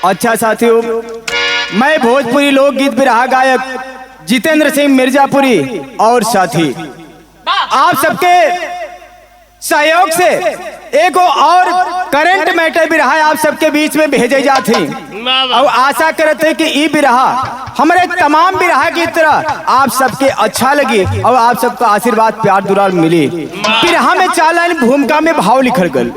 अच्छा साथियों, मैं भोजपुरी लोकगीत बिरहा गायक जितेंद्र सिंह मिर्जापुरी और साथी आप सबके सहयोग से एक और करंट मैटर बिरहा आप सबके बीच में भेजे जाती और आशा करते कि ये बिरहा हमारे तमाम बिरहा की तरह आप सबके अच्छा लगे और आप सबका आशीर्वाद प्यार दुलार मिले। बिरहा में 4 लाइन भूमिका में भाव लिखल गल।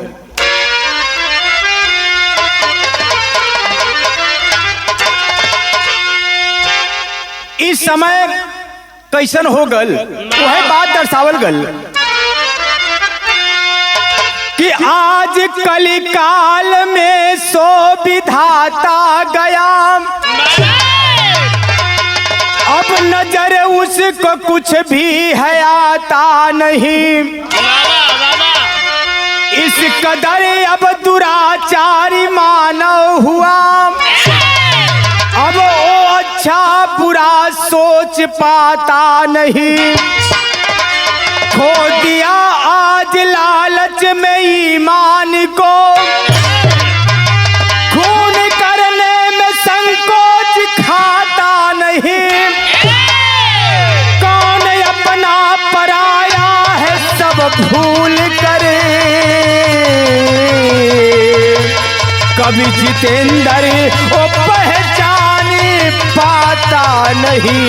इस समय कैसन हो गल वह बात दर्शावल गल कि आज कलिकाल में सो विधाता गया, अब नजर उसको कुछ भी है आता नहीं। इस कदर अब दुराचारी मानव हुआ, अब वो अच्छा बुरा सोच पाता नहीं। खो दिया आज लालच में ईमान को, खून करने में संकोच खाता नहीं। कौन अपना पराया है सब भूल करे, कभी जितेंद्र वो पहचान पाता नहीं।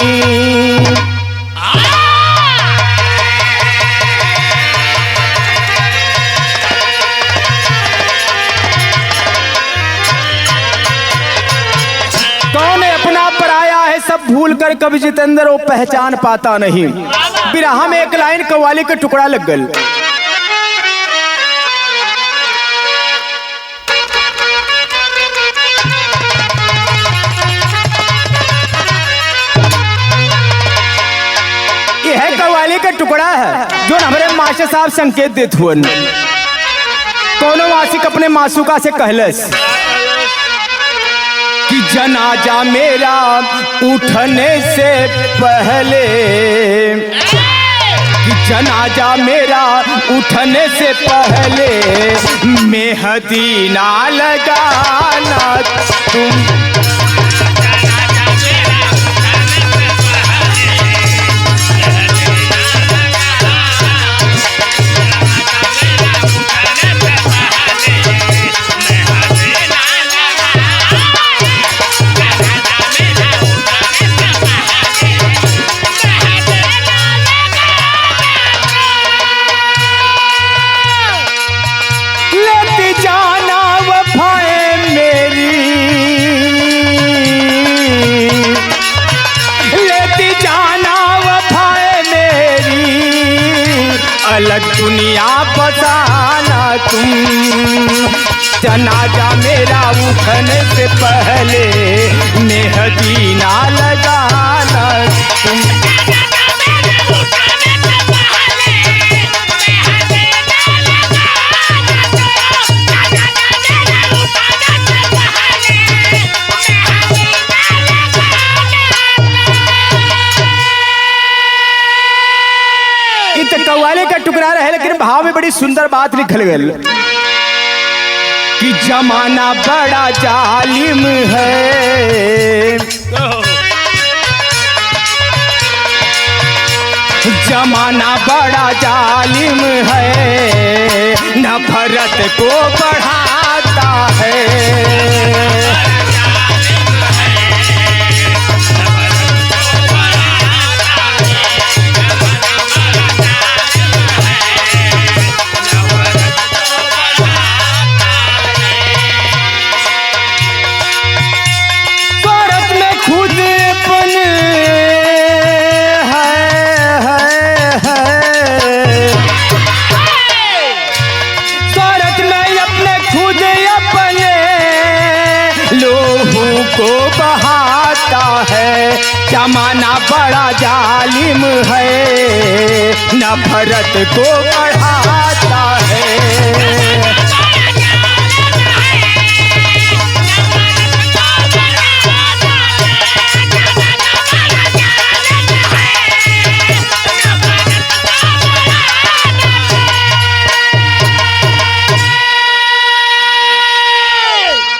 कौन अपना पराया है सब भूल कर, कभी जितेंद्र वो पहचान पाता नहीं। बिरहा में एक लाइन कव्वाली का टुकड़ा लग गल। यह कव्वाली का टुकड़ा है जो हमारे मास्टर साहब संकेत देत हुए। कोनो वासिक अपने मासूका से कहलस कि जनाजा मेरा उठने से पहले, कि जनाजा मेरा उठने से पहले मेहंदी ना लगाना तुम। अलग दुनिया बसाना तुम। जनाजा मेरा उठने से पहले मेहंदी ना लगाना तुम। कव्वाली का टुकड़ा रहे लेकिन भाव में बड़ी सुंदर बात लिखल गई कि जमाना बड़ा जालिम है, जमाना बड़ा जालिम है, नफरत को बढ़ाता है। को बहाता है, जमाना बड़ा जालिम है, नफरत को बढ़ाता है।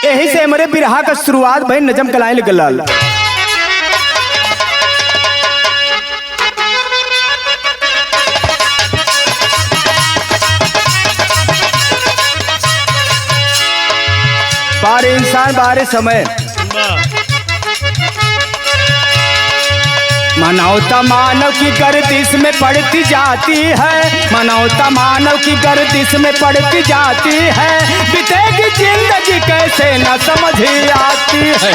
यही से हमारे बिरहा का शुरुआत भाई नजम कलाए लगल। बारे इंसान बारे समय मानवता मानव की गर्दिश में पड़ती जाती है, मानवता मानव की गर्दिश में पड़ती जाती है, बीतेगी जिंदगी कैसे न समझ आती है।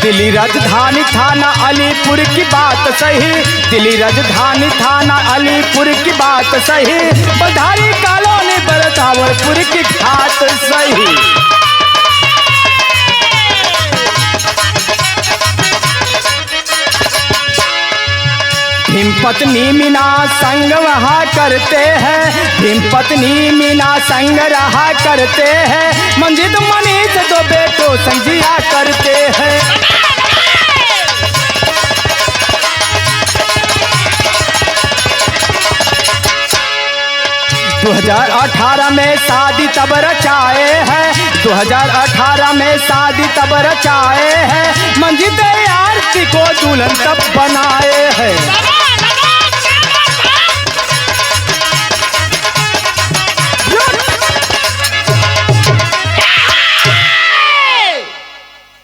दिल्ली राजधानी थाना अलीपुर की बात सही, दिल्ली राजधानी थाना अलीपुर की बात सही, बधारी कॉलोनी बरतावरपुर की घाट सही। भीम पत्नी मीना संग वहाँ करते हैं, भीम पत्नी मीना संग रहा करते हैं, मंजिल मनीष दो बेटों संजिया करते हैं। 2018 में शादी तब रचाए हैं, 2018 में शादी तब रचाए हैं, मंजिल आरती को दुल्हन तब बनाए हैं।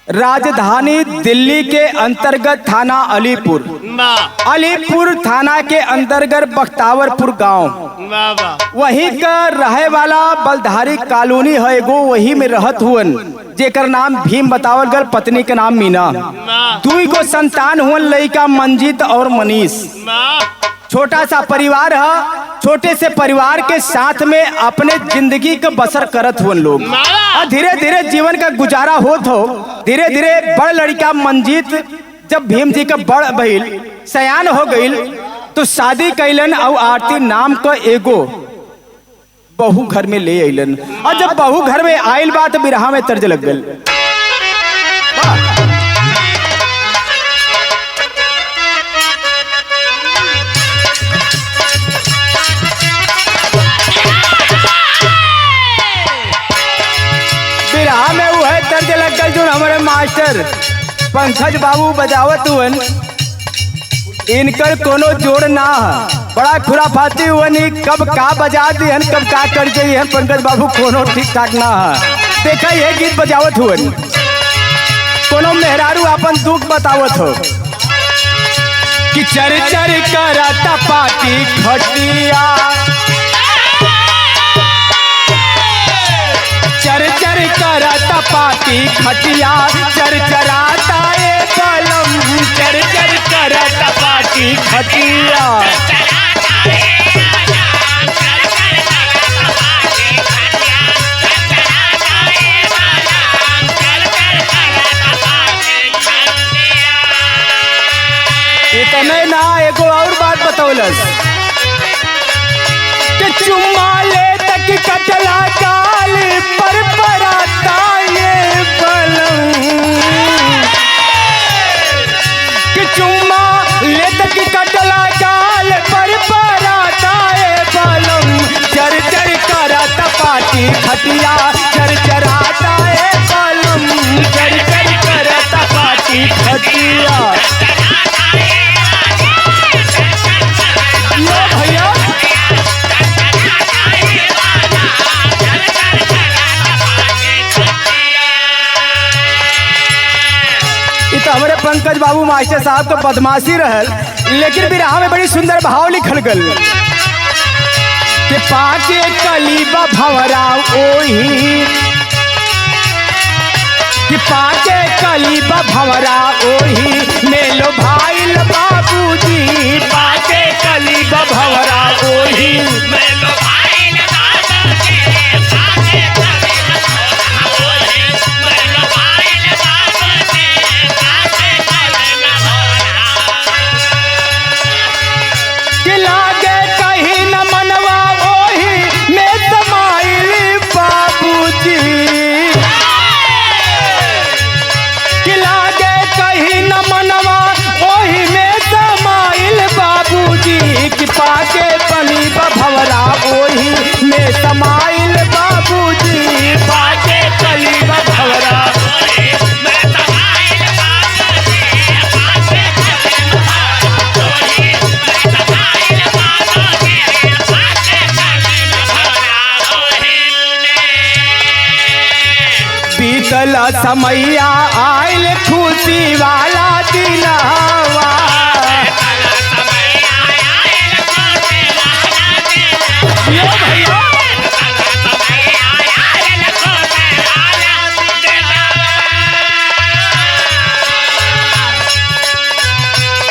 राजधानी दिल्ली के अंतर्गत थाना अलीपुर, अलीपुर थाना के अंतर्गत बख्तावरपुर गांव, वहीं का रहे वाला बलधारी कॉलोनी है एगो, वही में रहत हुअन, जेकर नाम भीम बतावल गल, पत्नी के नाम मीना। दुई को संतान हुअन, लड़का मंजीत और मनीष। छोटा सा परिवार है, छोटे से परिवार के साथ में अपने जिंदगी का बसर करत हुए लोग, और धीरे धीरे जीवन का गुजारा होत हो। धीरे धीरे बड़ लड़का मंजीत जब भीम जी का बड़ भइल, सयान हो गईल, तो शादी कैलन और आरती नाम का एगो बहू घर में ले अलन। और जब बहू घर में आयल बात बिरहा में तर्ज लग गल। बिरहा में वो है तर्ज लग गल जो हमारे मास्टर पंकज बाबू बजावत हुअन, इनकर कोनो जोड़ ना है, बड़ा खुराफाती हुअन, कब का बजा दिहन कब का कर जाइए पंकज बाबू कोनो ठीक ठाक ना है। देखा ये गीत बजावत हुअन, कोनो मेहरारू अपन दुख बतावत हो कि चर चर करता पाटी खटिया, चर चर करता पाटी खटिया, चर चराता ये कलम, चर चर करता पाटी खटिया। इतने ना एगो और बात बतौलस कि चुम्मा ले तक कटला गाल पर पराता ये बलम, कि चुम्मा ले तक कटला गाल पर पराता ये बलम, चर चर करता पाटी खटिया, चर चराता ये बलम, चर चर करता पाटी खटिया। हमारे पंकज बाबू मास्टर साहब तो बदमाशी रहल, लेकिन बिरहा में बड़ी सुंदर भाव लिखल गल कि पाके कलीबा भंवरा ओही, कि पाके कलीबा भंवरा ओही, मेलो भाईल बाबूजी, पाके कलीबा भंवरा ओही, मेलो भाईल बाबूजी, पाके कलीबा भंवरा ओही, मेलो भाईल बाबूजी, पाके कलीबा भंवरा, कि लागे कहीं न मनवा ओही में समाइल बाबूजी, कि लागे कहीं न मनवा ओही में समाइल बाबूजी, कि पाके समैया आइल खुशी वाला दिनवा। यो भैया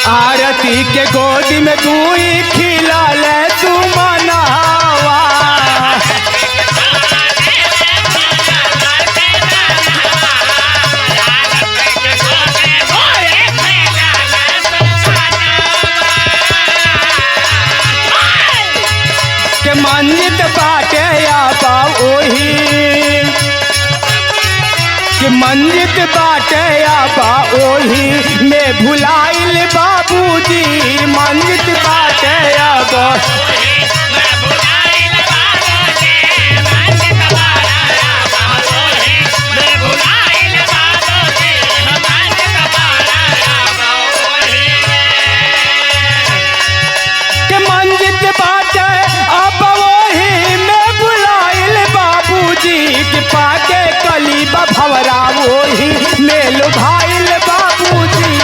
आरती के गोदी में दूई खिलाल तू मनावा। के मंजित बाटे आबा ओही, कि मंजित बाटे आबा ओही में भुलाइल बाबूजी। मंजित बाटे आबा के मंजित बाटे आबा ओही में भुलाइल बाबूजी। कि पाके कली भवरा ओही में लुभाइल बाबूजी।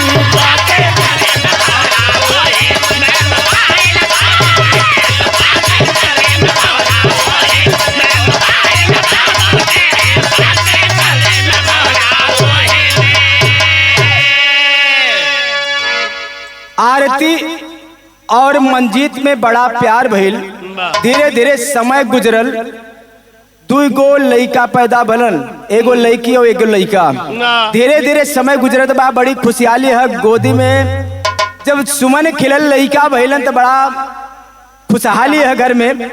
आरती और मंजीत में बड़ा प्यार भइल। धीरे धीरे समय गुजरल, दुई गो लइका पैदा भलन, एगो लइकी और एगो लइका। धीरे धीरे समय गुजरत बा, बड़ी खुशहाली है गोदी में। जब सुमन खिलल लइका भइलन तो बड़ा खुशहाली है घर में।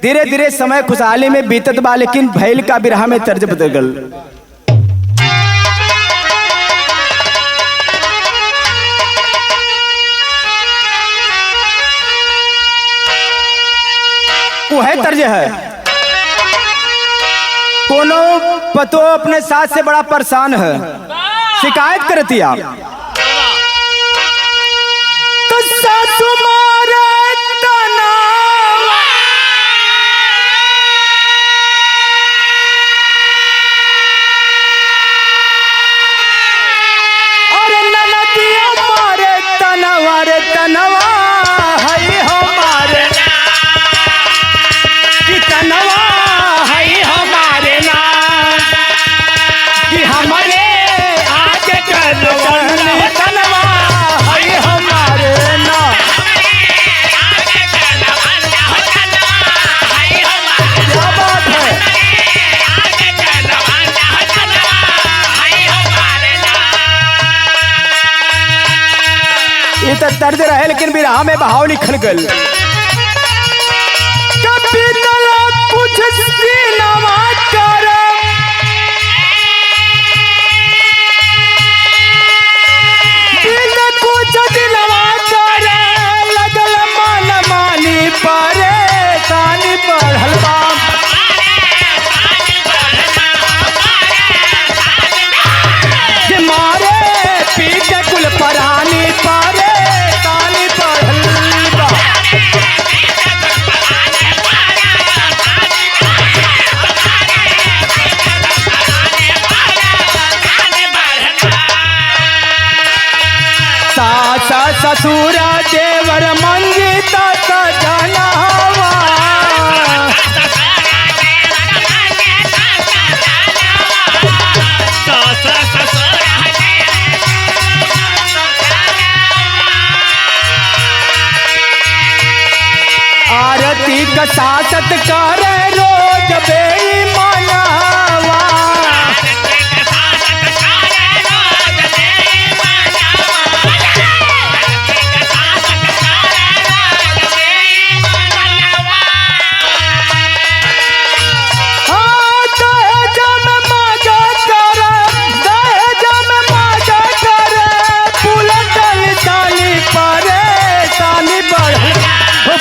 धीरे धीरे समय खुशहाली में बीतत बा, लेकिन भैल का बिरहा में तर्ज बदल गल। वह तर्ज है, कोनो पतो अपने साथ से बड़ा परेशान है, शिकायत करती आप तो सासु मारे तनावा। अरे ननदिया मारे तनवा रे तनवा है हमारे, कि तनवा है हमारे ना, कि हमारे आगे तनवा है हमारे ना। क्या बात है, ये तो दर्द रहे लेकिन बिरहा में बहाव निकल गल। कभी तला कुछ सीनावा कर, दिल कुछ दिलवा कर, लगल मन मानी परेशानी बढ़ल बा। कि मारे पीछे कुल परानी परेशानी बढ़ल बा। सास ससुर देवर मंजित सजनवा। आरती का सासत करे रोज बेईमानवा।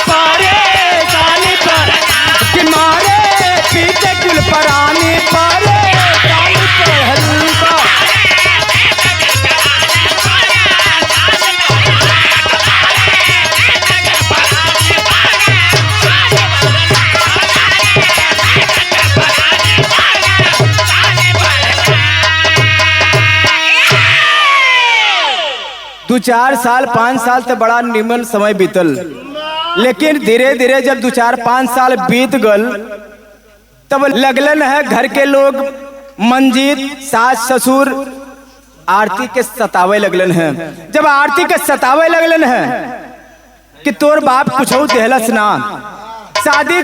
परेशानी पर कि मारे पीछे कुल परानी परे 2-4 साल 5 साल तो बड़ा निमन समय बीतल, लेकिन धीरे धीरे जब 2-4-5 साल बीत गल तब लगलन है घर के लोग मंजीत सास ससुर आरती के सतावे लगलन है। जब आरती के सतावे लगलन है कि तोर बाप कुछ देहलस ना, शादी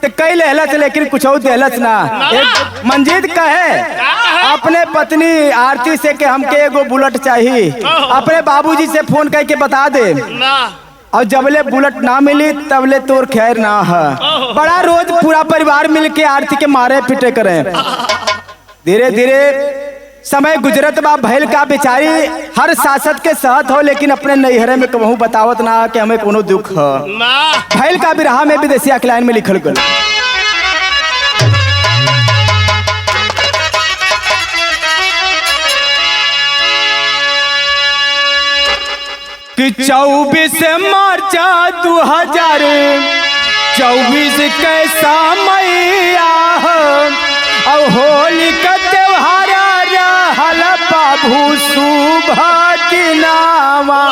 तो कई लहलस लेकिन कुछ देहलस ना। एक मंजीत कहे अपने पत्नी आरती से कि हमके एगो बुलेट चाहिए, अपने बाबूजी से फोन करके बता दे, और जबले बुलेट ना मिली तबले तोर खैर ना है। बड़ा रोज पूरा परिवार मिलके आरती के मारे पिटे करें। धीरे धीरे समय गुजरत बा, भैल का बेचारी हर शासक के सहत हो, लेकिन अपने नैहरे में कहूँ बतावत ना कि हमें कोनो दुख है। भैल का बिरहा में विदेशिया के लाइन में लिखल गल कि 24 मार्च 2024 कैसा मैया और होली का त्योहार रहल बाबू सुबह की नामा।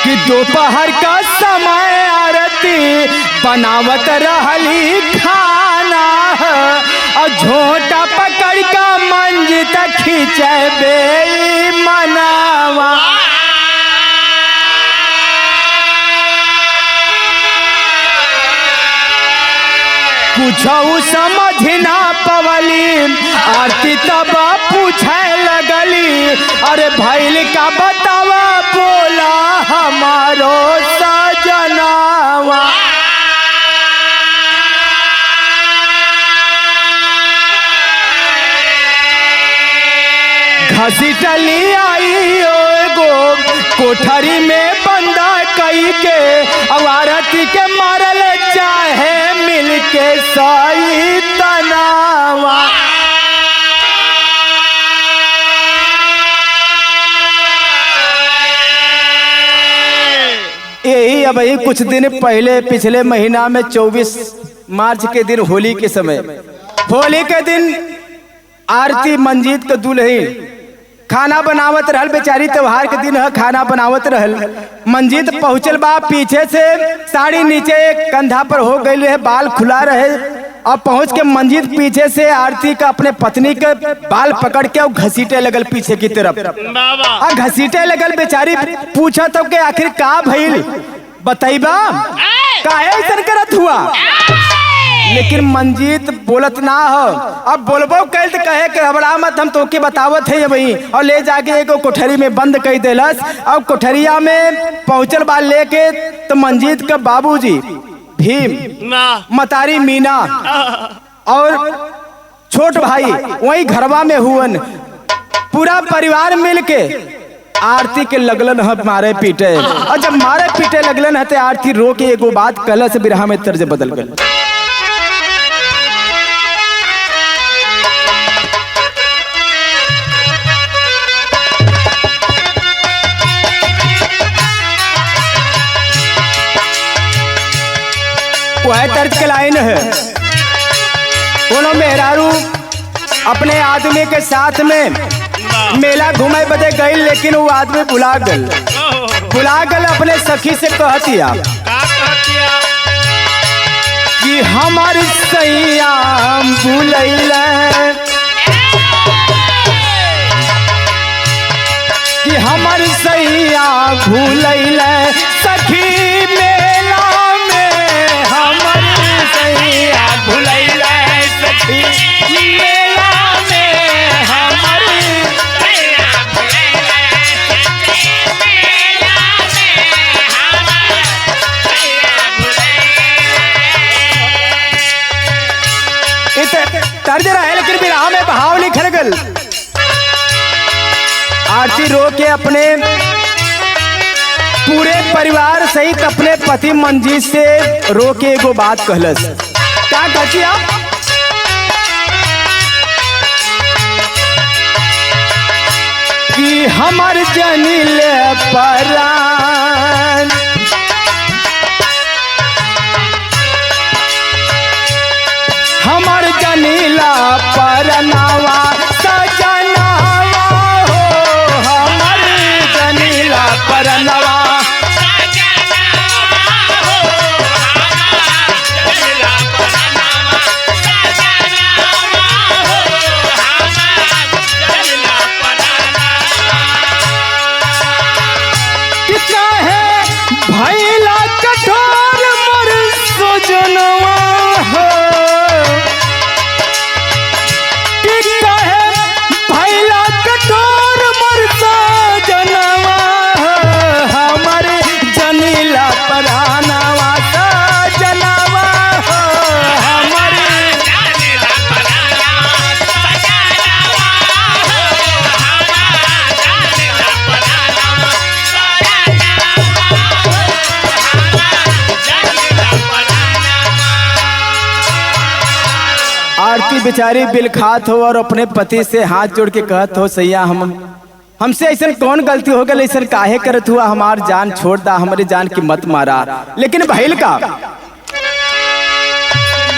कि दोपहर का समय आरती बनावत रहली खाना, और झोटा पकड़ का मंजित खींचे बेईमानवा। कुछऊ समझ ना पवली आरती तब पूछे लगली, अरे भैल का बतावा बोला हमारो सजनावा। घसीटली आई एगो कोठरी में बंदा कई के, और आरती के मारल चाहे मिलके सही तनावा। यही अब कुछ दिन पहले पिछले महीना में 24 मार्च के दिन होली के समय, होली के दिन आरती मंजीत के दुल्हन खाना बनावत रहल। बेचारी त्योहार के दिन है, खाना बनावत रहल। मंजीत पहुंचल बा, पीछे से साड़ी नीचे कंधा पर हो गई है, बाल खुला रहे, और पहुंच के मंजीत पीछे से आरती का अपने पत्नी के बाल पकड़ के और घसीटे लगल पीछे की तरफ, और घसीटे लगल। बेचारी पूछा तो कि आखिर का भइल बताइबा, काहे ऐसा करत हुआ, लेकिन मंजीत बोलत ना हो। अब बोलबो कैल तो कहे कि घबरा मत, हम तो के बतावत है वही, और ले जाके एगो कोठरी में बंद कर देलस। और कोठरिया में पहुंचल बा लेके तो मंजीत का बाबूजी भीम, मतारी मीना और छोट भाई वही घरवा में हुवन, पूरा परिवार मिलके आरती के लगलन है मारे पीटे। और जब मारे पीटे लगलन है तो आरती रो के एगो बात कहला से बिरहा में तर्ज बदल गल। वह तर्ज के लाइन है, कोनो मेहरारू अपने आदमी के साथ में मेला घूमे बदे गई, लेकिन वो आदमी भुला गल अपने सखी से कहतिया कि हमारी सैया भूलैला, कि हमारी सैया भूलैला सखी मेला में, हमारी सैया भूलैला सखी मेला में, हमारी सैया भूलैला सखी मेला में, हमारी सैया भूलैला। इस तर्ज रहे लेकिन बिरहा में बहाव लिखल गल। आरती रो के अपने पूरे परिवार सहित अपने पति मंजीत से रो के एगो बात कहलस। क्या कहती आप? कि हमर जनिल परान, हमर बेचारी बिल खात हो और अपने पति से हाथ जोड़ के कहत हो, सैया हमसे ऐसा कौन गलती हो गई, ऐसा काहे करत हुआ, हमार जान छोड़ दा, हमारे जान की मत मारा। लेकिन भइल का,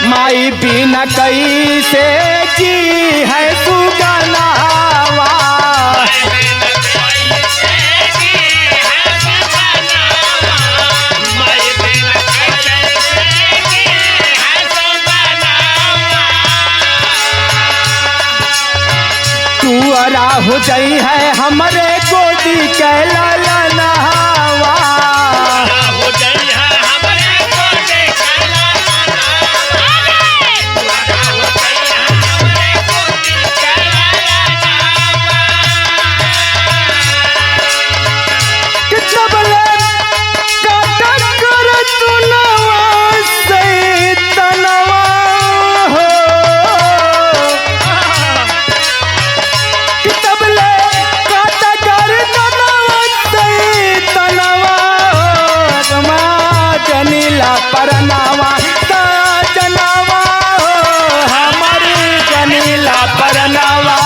माई बिना कैसे जी है सुगनावा, तुअरा हो जाई है हमरे गोदी के ललनावा, परनावा सजनावा हो हमारी जनीला परनावा,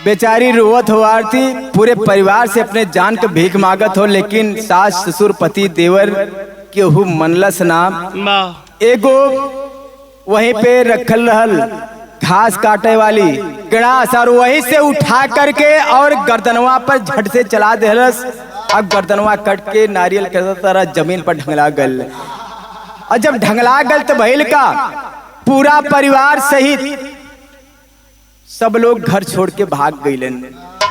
बेचारी रोवत हो आरती, पूरे परिवार से अपने जान के भीख मांगत हो, लेकिन सास ससुर पति देवर केहू मनलस नाम। एगो वहीं पे रखल रहल घास काटे वाली गड़ास, और वहीं से उठा करके और गर्दनवा पर झट से चला देहलस। अब गर्दनवा कट के नारियल के तरह जमीन पर ढंगला गल, और जब ढंगला गल तो भइल का, पूरा परिवार सहित सब लोग घर छोड़ के भाग गईलन।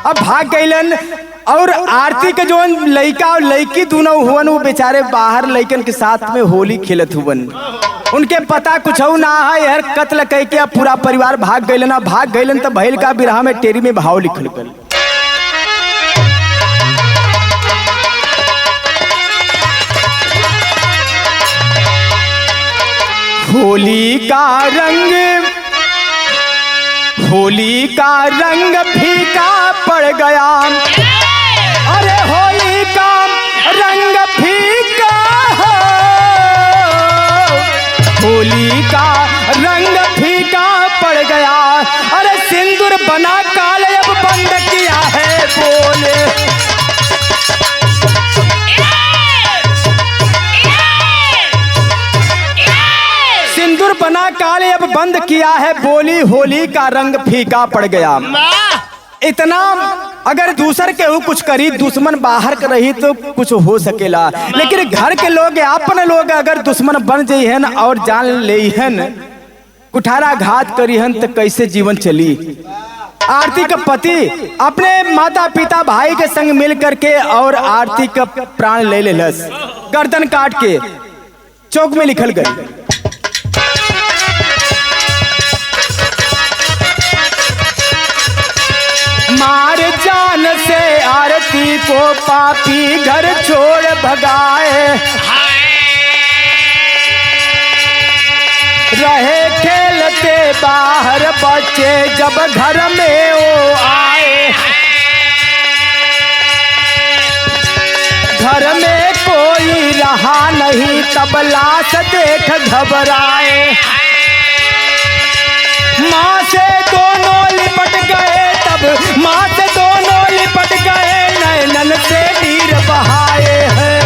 अब भाग गईलन और आरती के जो लड़का और लड़की दोनों हुवन, वो बेचारे बाहर लड़कन के साथ में होली खेलत हुवन। उनके पता कुछ ना है, यार कत्ल कह के पूरा परिवार भाग गईलन। भाग गईलन तो भइल का, बिरहा में टेरी में भाव लिखल गल, होली का रंग फीका पड़ गया, अरे होली का रंग फीका, होली का रंग फीका पड़ गया, अरे सिंदूर बना काले अब बंद किया है बोले, सिंदूर बना काले अब बंद किया है बोली, होली का रंग फीका पड़ गया। इतना अगर दूसर के हो कुछ करी, दुश्मन बाहर कर रही तो कुछ हो सकेला, लेकिन घर के लोग अपने लोग अगर दुश्मन बन जाइहन और जान लेहन, कुठारा घात करीहन तो कैसे जीवन चली। आरती का पति अपने माता पिता भाई के संग मिल करके और आरती का प्राण ले लेलस, गर्दन काट के चौक में लिखल गई, मार जान से आरती को पापी घर छोड़ भगाए, रहे खेलते बाहर बच्चे जब घर में वो आए, घर में कोई रहा नहीं तब लाश देख घबराए, माँ से दोनों लिपट गए, तब माँ से दोनों लिपट गए, नैनन से नीर बहाए हैं,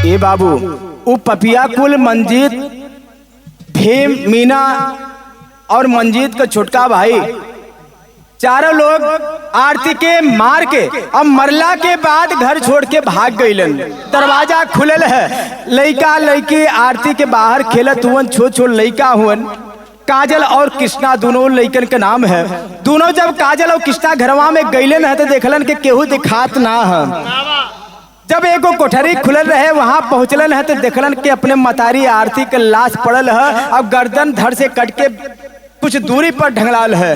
ए बाबू उ पपिया कुल मंजीत भीम मीना और मंजीत का छोटका भाई चारों लोग आरती के मार के अब मरला के बाद घर छोड़ के भाग गईलन। दरवाजा खुलल है, लड़का लड़की आरती के बाहर खेलत हुवन, छोट छोट लड़का हुवन, काजल और कृष्णा दोनों लड़कन के नाम है। दोनों जब काजल और कृष्णा घरवा में गईलन है तो देखलन के केहू दिखात ना है। जब एगो कोठरी खुलल रहे वहां पहुंचलन है तो देखलन कि अपने मतारी आरती के लाश पड़ल है और गर्दन धड़ से कट के कुछ दूरी पर ढंगलाल है।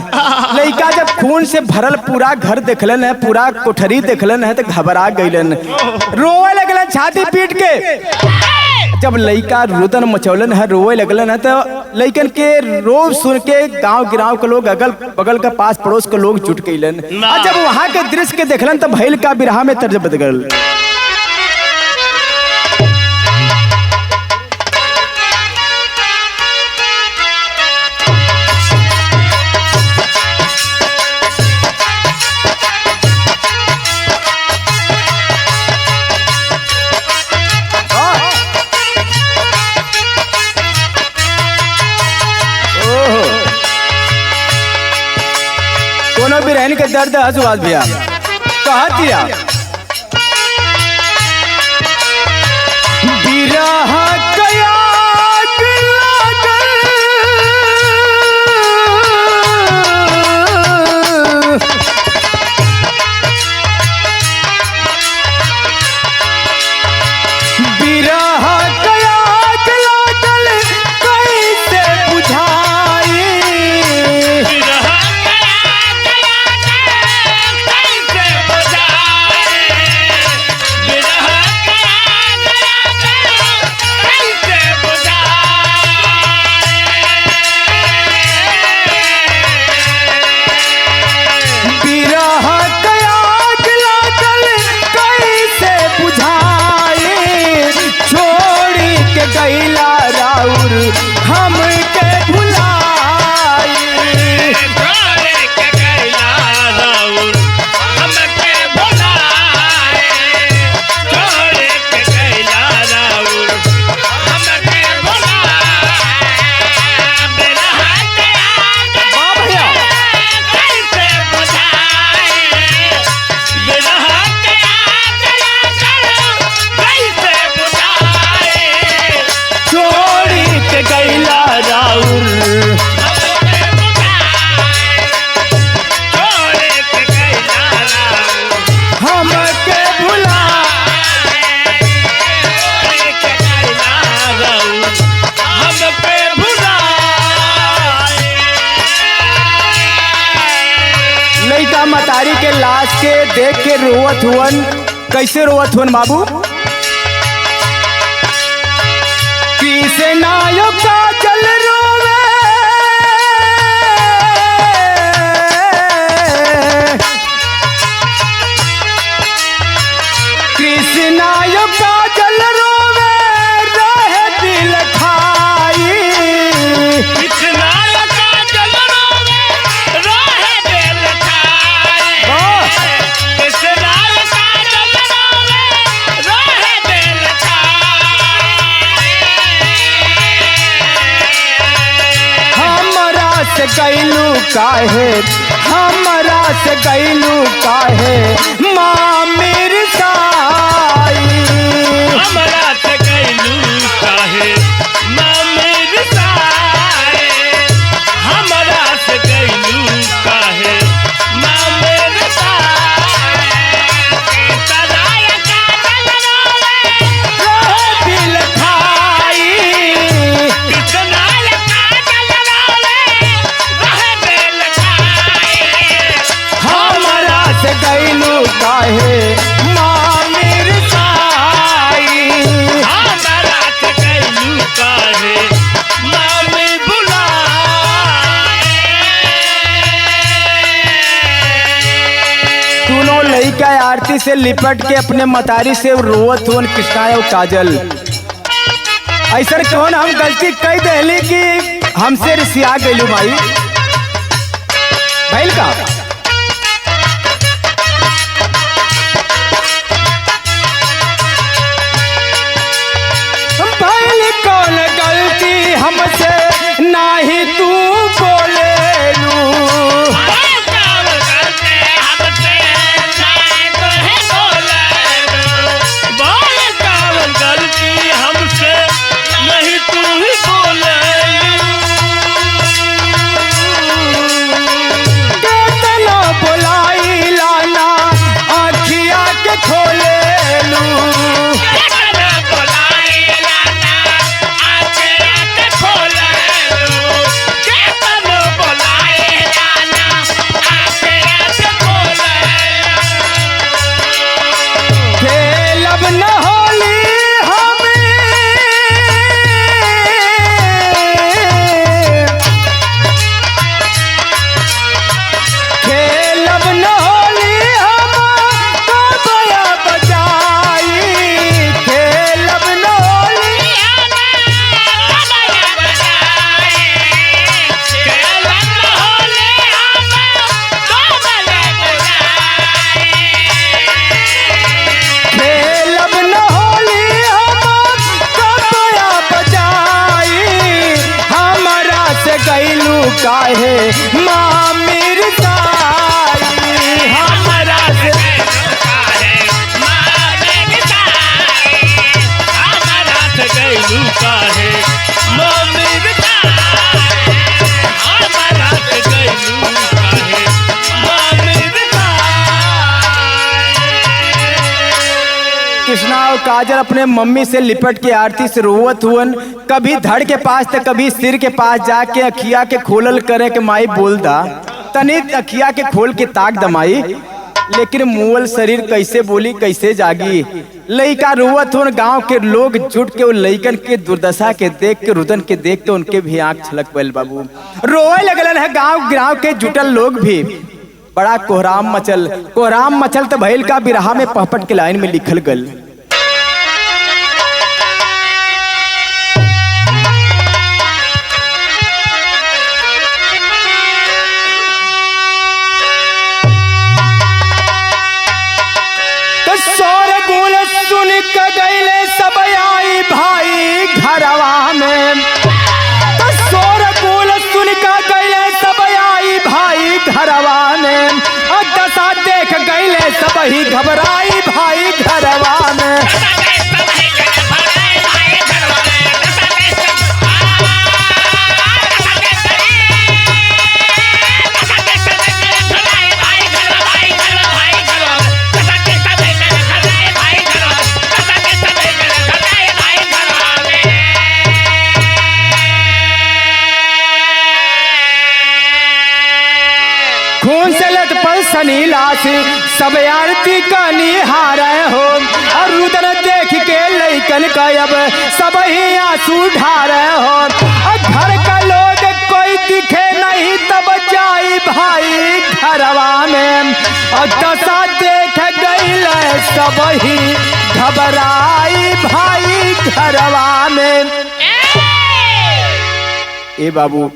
लड़का जब खून से भरल पूरा घर देखलन है, पूरा कोठरी देखलन है तो घबरा गईलन, रोए लगलन छाती पीट के। जब लड़का रुदन मचौलन है, रोए लगलन है तो लड़कन के रोब सुन के गांव गिराव के लोग, अगल बगल के पास पड़ोस के लोग जुट गईलन। और जब वहां के दृश्य के देखलन तो भइल का बिरहा में तर्ज बदल। भी रहने के दर्द हसुआत भैया कहा दिया बिरह कया मतारी के लाश के देख के रोवत हुवन। कैसे रोवत हुवन बाबू? कृष्णा यो काजल रोवे, कृष्णा यो काजल रोवे रहे दिल खाई। कृष्णा यो काजल रोवे रहे दिल खाई। कृष्णा यो काजल रोवे रहे दिल खाई। हमरा से गईलू काहे, हमरा से गईलू काहे माँ मेरी साई। हमरा से गईलू काहे माँ मेरी साई। हमरा से गईलू काहे माँ मेरी साई। सदाया काजल रोवे रहे दिल खाई। सदाया काजल रोवे रहे दिल खाई। हमरा से गईलू काहे माँ मेरी साई। हमरा से गईलू काहे माँ मेरी बुलाई। दोनों लड़का आरती से लिपट के अपने मतारी से रोवत हुन कृष्णा और काजल। ऐसा कौन हम गलती कई देली कि हमसे रिसिया गईलू भाई भैल का। भैल कौन गलती हमसे नाही तू बोलेलू। बोलाई लाना आखिया के खोलेलू। गईलू काहे माँ मिर्जाई हमरा से गईलू काहे माँ मिर्जाई हमरा से गईलू काहे माँ कृष्णा और काजल अपने मम्मी से लिपट के आरती से रोवत हुवन, कभी धड़ के पास तो कभी सिर के पास जाके अखिया के खोलल करे के माई बोल दा तनी अखिया के खोल के ताक दमाई, लेकिन मुअल शरीर कैसे बोली कैसे जागी। लइका रोवत हुन, गांव के लोग जुट के लइकन के दुर्दशा के देख के रुदन के देख के उनके भी आंख छलक पड़ल बाबू, रोए लगलन है। गांव के जुटल लोग भी बड़ा कोहराम मचल तो भैल का बिरहा में पहपट के लाइन में लिखल गल। तो सोर गुल सुन के गईले सब आई भाई घरवा में, तो सोर गुल सुन के गईले सब आई भाई घरवा में, दशा देख गईले सब ही घबराई भाई घरवा में। खून से लटपट सनीला से सब आरती का निहार हो, और रुदन देख के लइकन का अब सब ही आंसू ढार हो, और घर का लोग कोई दिखे नहीं तब जाई भाई घरवा में, और दशा देख गईल सब ही घबराई भाई घरवा में। ए बाबू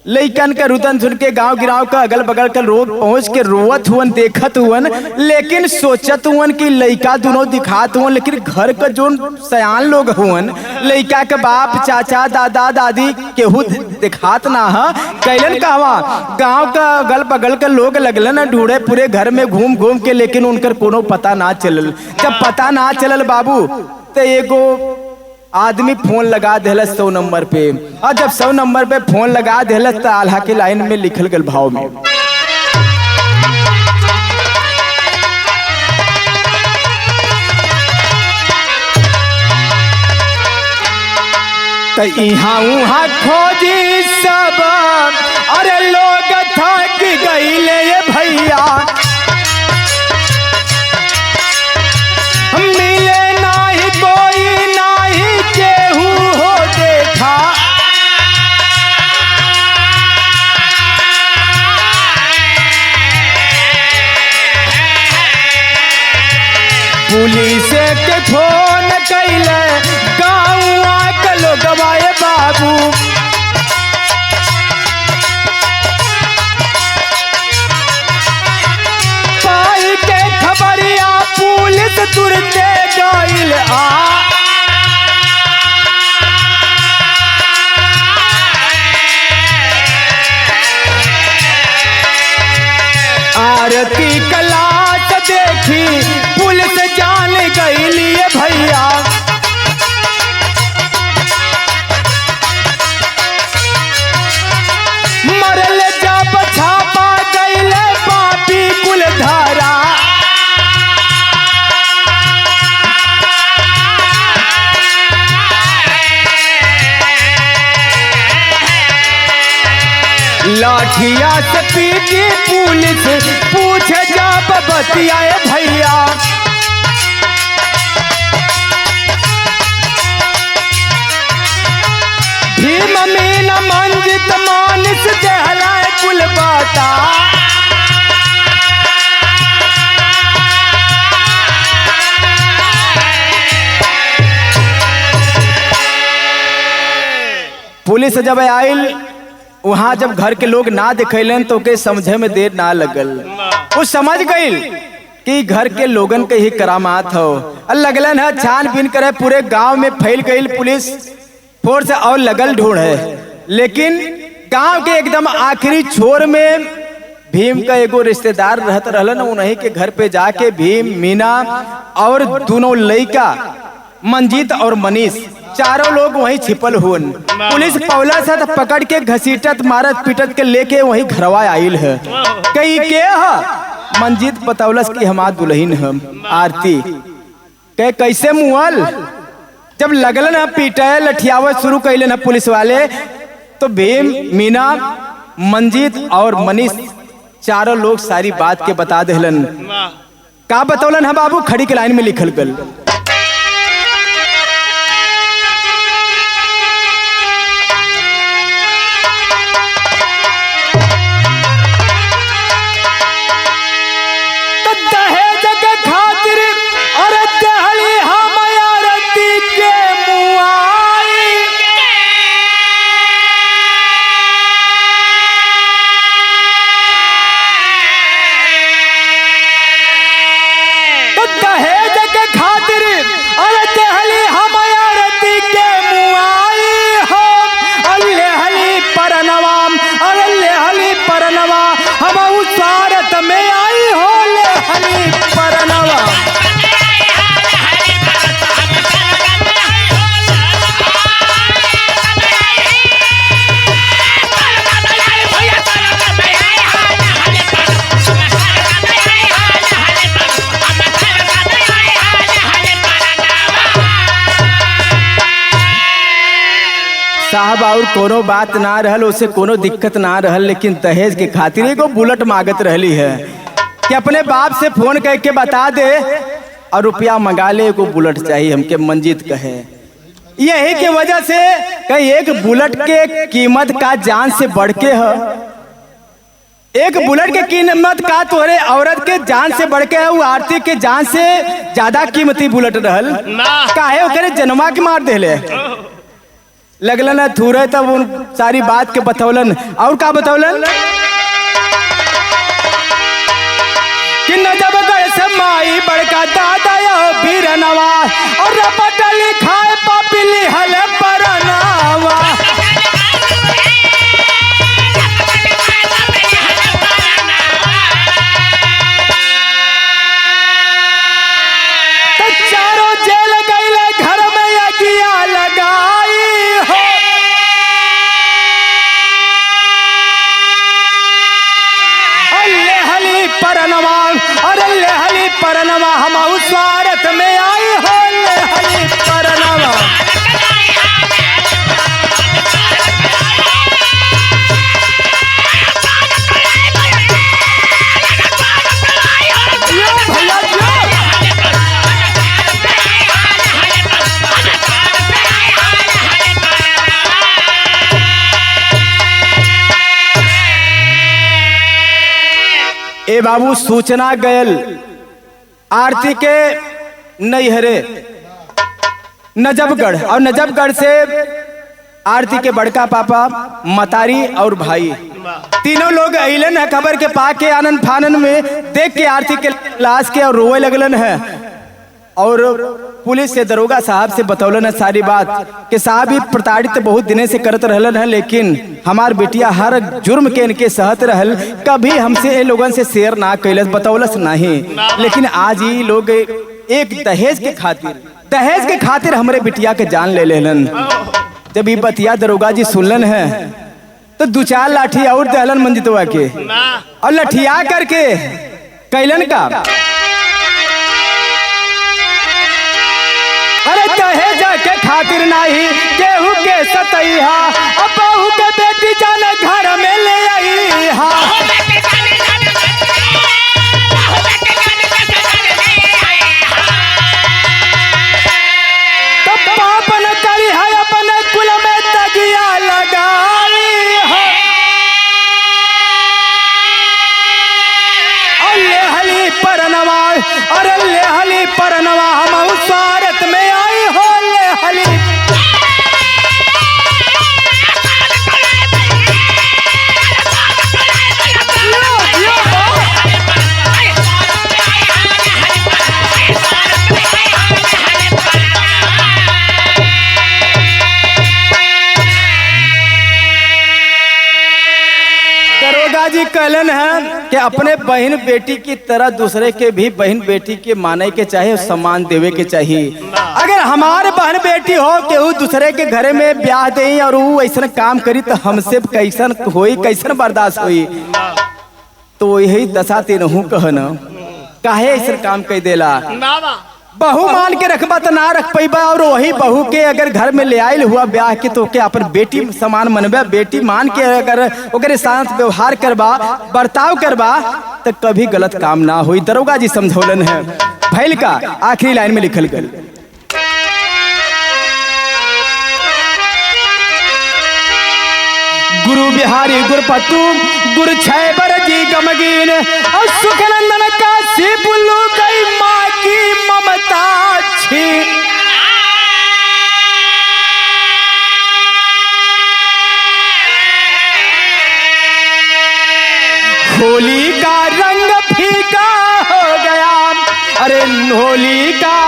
लइकन का रुदन सुन के गांव गिराव का अगल बगल का लोग पहुंच के रोवत हुवन देखत हुवन, लेकिन सोचत हुवन कि लइका दोनों दिखात हुवन, लेकिन घर का जो सयान लोग हुवन लइका के बाप चाचा दादा दादी केहू दिखात ना है। कैलन कहवा गांव का अगल बगल के लोग लगलन ढूंढे पूरे घर में घूम घूम के, लेकिन उनकर कोनो पता ना चलल। जब पता ना चलल बाबू तो एगो आदमी फोन लगा देलस 100 नंबर पे, और जब 100 नंबर पे फोन लगा देलस तो आल्हा के लाइन में लिखल गल भाव में, तो इहाँ उहाँ खोजी सब अरे लोग थक गईले ये भैया, मिले नाही कोई नाही केहू हो देखा, पुलिस के फोन कैले गाँव के लोग गवाए बाबू, पाई के खबरिया पुलिस तुरते गईल आरती कलास देखी पुलिस जान गईली भैया, मरल जब छापा गईले पापी कुलधारा, लाठिया से पीटी पुलिस पूछे जब बतियाए भैया, भीम मीन मंजित मानस दहलाए कुल बाता, पुलिस जब आयल वहाँ जब घर के लोग ना दिखैलन तो के समझे में देर ना लगल, वो समझ गईल कि घर के लोगन के ही करामात हो। लगलन है छानबीन करे, पूरे गांव में फैल गईल पुलिस फोर्स और लगल ढूंढ है, लेकिन गांव के एकदम आखिरी छोर में भीम का एगो रिश्तेदार रहत रहलन। उन्हीं के घर पे जाके भीम, मीना और दोनों लड़का मंजीत और मनीष चारों लोग वहीं छिपल हुन। पुलिस पौला से पकड़ के घसीटत मारत पीटत के लेके वहीं घरवा आइल है। कई के मंजीत बतौलस की हमार दुल्हन हम आरती के कैसे मुअल। जब लगलन है पीटे लठियावत शुरू कैलन है पुलिस वाले, तो भीम, मीना, मंजीत और मनीष चारों लोग सारी बात के बता देलन। का बतौलन है बाबू, खड़ी के लाइन में लिखल गल। साहब और कोनो बात ना रहल, उसे कोनो दिक्कत ना रहल, लेकिन दहेज के खातिर एगो बुलेट मांगत रहली है कि अपने बाप से फोन करके बता दे और रुपया मंगा ले, एगो बुलेट चाहिए हमके। मंजीत कहे यही के वजह से कहीं एक बुलेट के कीमत का जान से बढ़ के है। एक बुलेट के कीमत का तोरे औरत के जान से बढ़ के है, वो आरती के जान से ज्यादा कीमती बुलेट रहल। काहे ओकरे जन्मा के मार देले लगलन है थूरे। तब उन सारी बात के बतौलन। और का बतौलन कि नजबगढ़ से माई बड़का दादा यो बीरनवा और रपट लिखाए पापिली हले परनावा। तो चारों जेल गईले घर में यगिया लगाई हो। अल्ले हली परनवा और अल्ले हली परनवा हम उस स्वार्थ में आई हो। अल्ले हली परनवा ए बाबू सूचना गयल आरती के नैहरे नजबगढ़, और नजबगढ़ से आरती के बड़का पापा, मतारी और भाई तीनों लोग अइलन है। खबर के पाके आनंद फानन में देख के आरती के लाश के और रोए लगलन है। और पुलिस से दरोगा साहब से बतौलन है सारी बात कि साहब ही प्रताड़ित बहुत दिने से करत रहलन है, लेकिन हमार बेटिया हर जुर्म के इनके सहत रहल, कभी हमसे ये लोगन से शेयर ना कैलस, बतौलस नहीं। लेकिन आज ही लोग एक दहेज के खातिर हमरे बिटिया के जान ले लेलन। जब ये बतिया दरोगा जी सुनलन है तो दो चार लाठी और दहलन मंजितवा के, और लठिया करके कैलन का अरे दहेज के खातिर नहीं केहू के सतैहा, अब बहू के बेटी जान घर में ले आई हा। तो पाप न करी है अपने कुल में तगिया लगाई है। अल्ले हली परनवा और अल्ले हली परनवा हम उस स्वार्थ में आई हो। अल्ले हली दरोगा जी कहलन है कि अपने बहन बेटी की तरह दूसरे के भी बहन बेटी के माने के चाहे सम्मान देवे के चाहिए। अगर हमारे बहन बेटी हो के वो दूसरे के घरे में ब्याह दे और वो ऐसा काम करी तो हमसे कैसन होई, कैसन बर्दाश्त होई। तो यही दशा तेनहू कहन काहे ऐसा काम कह देला। बहू मान के रखबा तो ना रख पैबा, और वही बहू के अगर घर में ले आयल हुआ ब्याह के तो के अपन बेटी समान मनबा, बेटी मान के अगर ओकरे साथ व्यवहार करबा, बर्ताव करबा तो कभी गलत काम ना हुई। दरोगा जी समझौलन है। भैल का आखिरी लाइन में लिखल गल, गुरु बिहारी गुरपतु गुरु छैबर जी गमगीन और सुखनंदन काशी बुल्लू कई माँ की ममता छी। होली का रंग फीका हो गया, अरे होली का